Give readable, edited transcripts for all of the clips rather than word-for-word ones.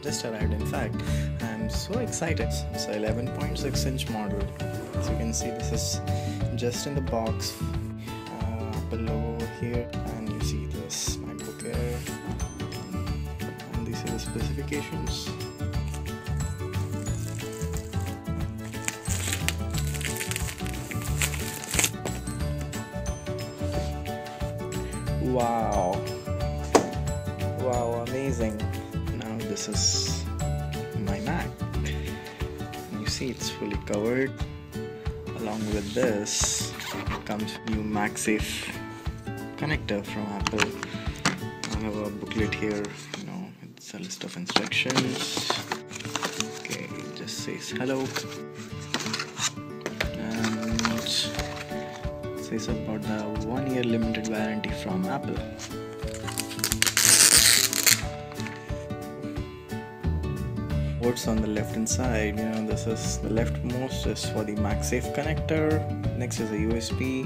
just arrived. In fact, I'm so excited. It's a 11.6-inch model. As you can see, this is just in the box. Apple logo here, and you see this MacBook Air, and these are the specifications. Wow, amazing. Now this is my Mac. You see it's fully covered. Along with this comes new MagSafe connector from Apple. I have a booklet here, it's a list of instructions. Okay, it just says hello, and it says about the 1-year limited warranty from Apple. Ports on the left hand side, this is the leftmost is for the MagSafe connector. Next is a USB,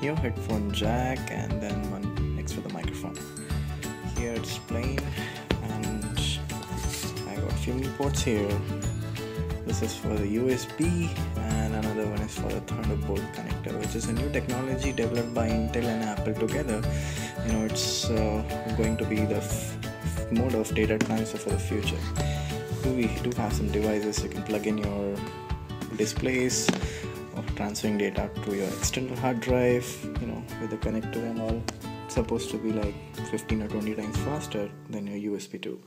your headphone jack, and then one next for the microphone. Here it's plain, and I got few more ports here. This is for the USB, and another one is for the Thunderbolt connector, which is a new technology developed by Intel and Apple together. It's going to be the mode of data transfer for the future. We do have some devices you can plug in your displays or transferring data to your external hard drive, with the connector and all. It's supposed to be like 15 or 20 times faster than your USB 2,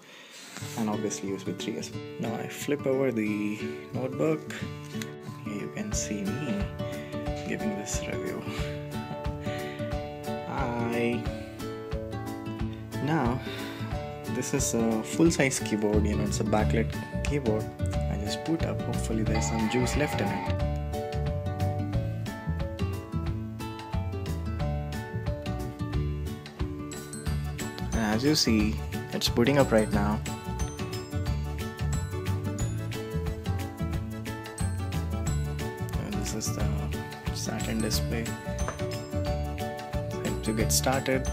and obviously USB 3 as well. Now I flip over the notebook. Here you can see me giving this review. Now this is a full-size keyboard, it's a backlit keyboard. I just boot up, hopefully there's some juice left in it. And as you see, it's booting up right now. And this is the Saturn display. Helps you get started.